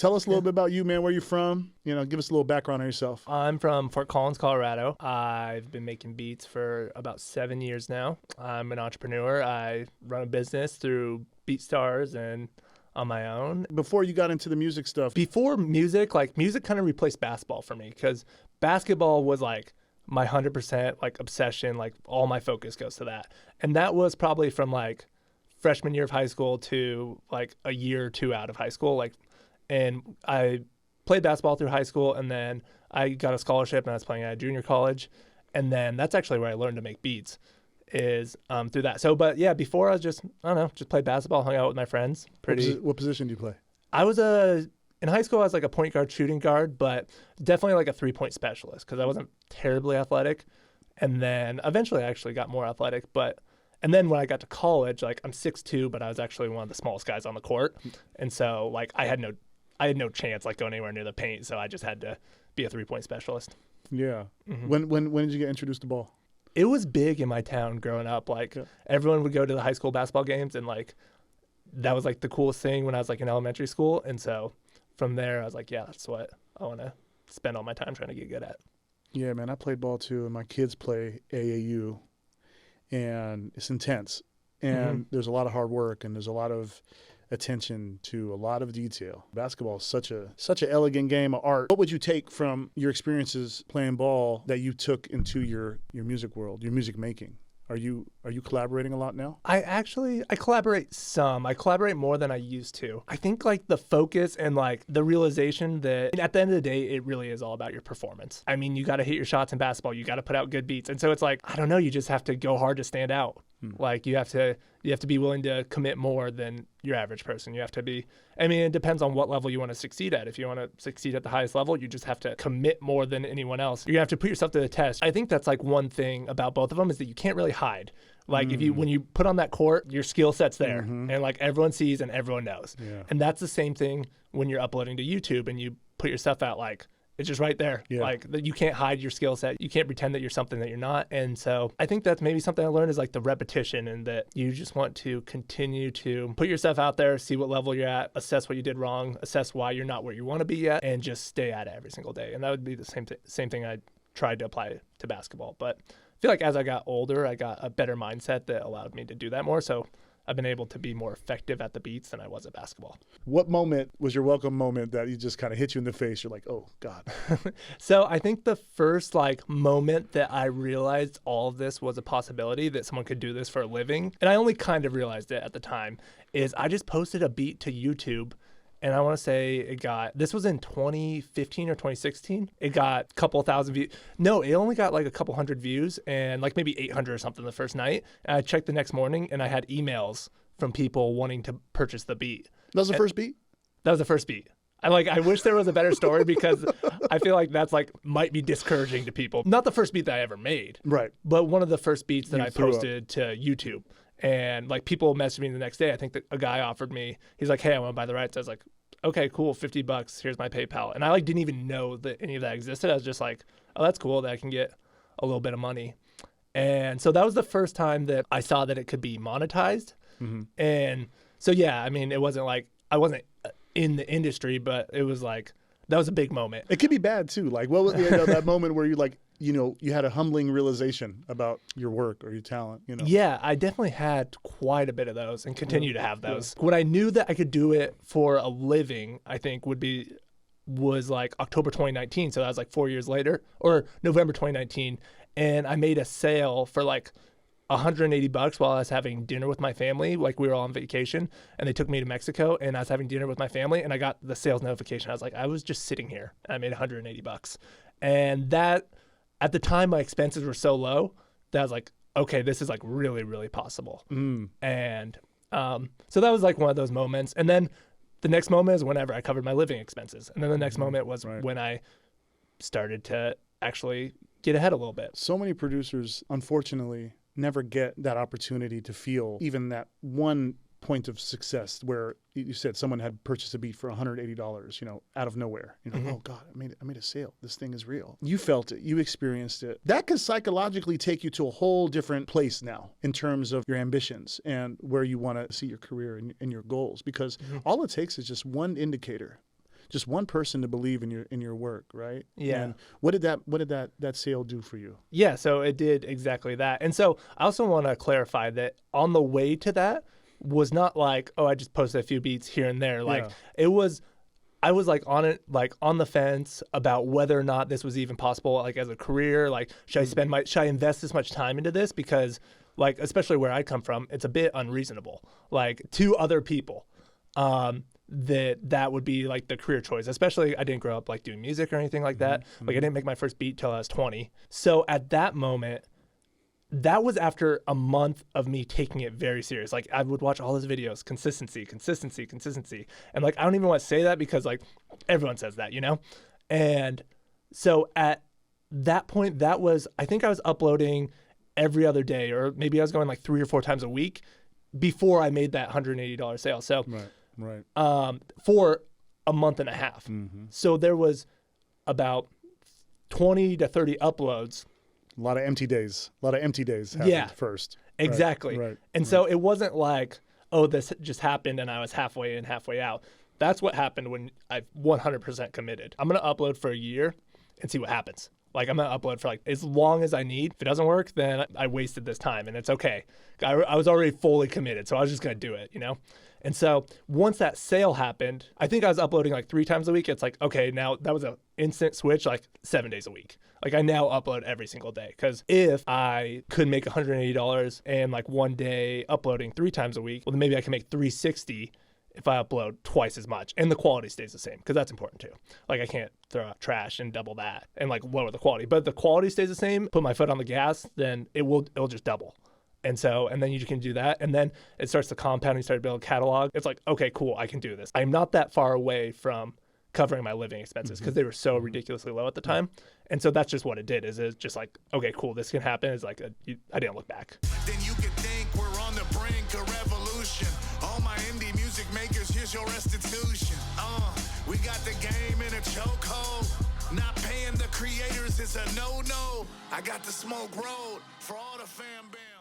Tell us a little bit about you, man. Where you from? You know, give us a little background on yourself. I'm from Fort Collins, Colorado. I've been making beats for about 7 years now. I'm an entrepreneur. I run a business through BeatStars and on my own. Before you got into the music stuff, Before music, like music kind of replaced basketball for me because basketball was like my 100% like obsession. Like all my focus goes to that. And that was probably from like freshman year of high school to like a year or two out of high school. And I played basketball through high school, and then I got a scholarship, and I was playing at junior college. And then that's actually where I learned to make beats is through that. So, but yeah, before I was just, I don't know, just played basketball, hung out with my friends. What position do you play? I was in high school, I was like a point guard, shooting guard, but definitely like a 3-point specialist because I wasn't terribly athletic. And then eventually I actually got more athletic, and then when I got to college, like I'm 6'2", but I was actually one of the smallest guys on the court. And so like I had no chance like going anywhere near the paint. So I just had to be a 3-point specialist. Yeah. Mm-hmm. When did you get introduced to ball? It was big in my town growing up. Like everyone would go to the high school basketball games, and like that was like the coolest thing when I was like in elementary school. And so from there I was like, yeah, that's what I want to spend all my time trying to get good at. Yeah, man, I played ball too, and my kids play AAU, and it's intense. And there's a lot of hard work, and there's a lot of attention to a lot of detail. Basketball is such an elegant game of art. What would you take from your experiences playing ball that you took into your music world, your music making? Are you collaborating a lot now? I collaborate some. I collaborate more than I used to. I think like the focus and like the realization that at the end of the day, it really is all about your performance. I mean, you got to hit your shots in basketball. You got to put out good beats. And so it's like, I don't know, you just have to go hard to stand out. Like you have to be willing to commit more than your average person. You have to be, I mean, it depends on what level you want to succeed at. If you want to succeed at the highest level, you just have to commit more than anyone else. You have to put yourself to the test. I think that's like one thing about both of them is that you can't really hide. Like when you put on that court, your skill set's there and like everyone sees and everyone knows. Yeah. And that's the same thing when you're uploading to YouTube and you put your stuff out, like it's just right there. Yeah. Like you can't hide your skill set. You can't pretend that you're something that you're not. And so I think that's maybe something I learned is like the repetition, and that you just want to continue to put yourself out there, see what level you're at, assess what you did wrong, assess why you're not where you want to be yet, and just stay at it every single day. And that would be the same thing I tried to apply to basketball. But I feel like as I got older, I got a better mindset that allowed me to do that more. So I've been able to be more effective at the beats than I was at basketball. What moment was your welcome moment that you just kind of hit you in the face? You're like, oh, God. So I think the first like moment that I realized all of this was a possibility, that someone could do this for a living, and I only kind of realized it at the time, is I just posted a beat to YouTube. And I want to say this was in 2015 or 2016. It got a couple thousand views. No, it only got like a couple hundred views and like maybe 800 or something the first night. And I checked the next morning and I had emails from people wanting to purchase the beat. That was the first beat? That was the first beat. I wish there was a better story because I feel like that's like might be discouraging to people. Not the first beat that I ever made. Right. But one of the first beats that I posted to YouTube. And like people messaged me the next day. I think that a guy offered me, he's like, hey, I want to buy the rights. I was like, okay, cool, $50. Here's my PayPal. And I like didn't even know that any of that existed. I was just like, oh, that's cool that I can get a little bit of money. And so that was the first time that I saw that it could be monetized. And so, yeah, I mean, it wasn't like I wasn't in the industry, but it was like, that was a big moment. It could be bad too. Like what was that moment where you like, you had a humbling realization about your work or your talent, Yeah, I definitely had quite a bit of those and continue to have those. When I knew that I could do it for a living, I think was like October 2019. So that was like 4 years later, or November 2019. And I made a sale for like $180 while I was having dinner with my family. Like we were all on vacation and they took me to Mexico and I was having dinner with my family and I got the sales notification. I was like, I was just sitting here and I made $180. And that, at the time, my expenses were so low that I was like, okay, this is like really, really possible. And so that was like one of those moments. And then the next moment is whenever I covered my living expenses. And then the next moment was when I started to actually get ahead a little bit. So many producers, unfortunately, never get that opportunity to feel even that one point of success where you said someone had purchased a beat for $180, out of nowhere. Oh God, I made a sale. This thing is real. You felt it. You experienced it. That can psychologically take you to a whole different place now in terms of your ambitions and where you want to see your career and your goals, because all it takes is just one indicator, just one person to believe in your work, right? Yeah. And what did that sale do for you? Yeah, so it did exactly that. And so I also want to clarify that on the way to that was not like, oh, I just posted a few beats here and there. Like it was, I was like on it, like on the fence about whether or not this was even possible, like as a career. Like, should I invest this much time into this? Because like, especially where I come from, it's a bit unreasonable. Like to other people, that would be like the career choice. Especially, I didn't grow up like doing music or anything like that. Like I didn't make my first beat till I was 20. So at that moment, that was after a month of me taking it very serious. Like I would watch all his videos, consistency. And like, I don't even want to say that because like everyone says that, you know? And so at that point, I think I was uploading every other day, or maybe I was going like 3 or 4 times a week before I made that $180 sale. So, for a month and a half. So there was about 20 to 30 uploads. A lot of empty days happened first. Exactly. Right. And so it wasn't like, oh, this just happened and I was halfway in, halfway out. That's what happened when I 100% committed. I'm going to upload for a year and see what happens. Like I'm going to upload for like as long as I need. If it doesn't work, then I wasted this time and it's okay. I was already fully committed, so I was just going to do it, you know? And so once that sale happened, I think I was uploading like 3 times a week. It's like, okay, now that was an instant switch, like 7 days a week. Like I now upload every single day, because if I could make $180 and like one day uploading 3 times a week, well, then maybe I can make $360 if I upload twice as much and the quality stays the same, because that's important too. Like I can't throw out trash and double that and like lower the quality, but if the quality stays the same, put my foot on the gas, then it'll just double. And then you can do that. And then it starts to compound and you start to build a catalog. It's like, okay, cool, I can do this. I'm not that far away from covering my living expenses because they were so ridiculously low at the time. And so that's just what it did, is it's just like, okay, cool, this can happen. It's like, I didn't look back. Then you can think we're on the brink of revolution. All my indie music makers, here's your restitution. We got the game in a chokehold. Not paying the creators is a no-no. I got the smoke road for all the fan bam.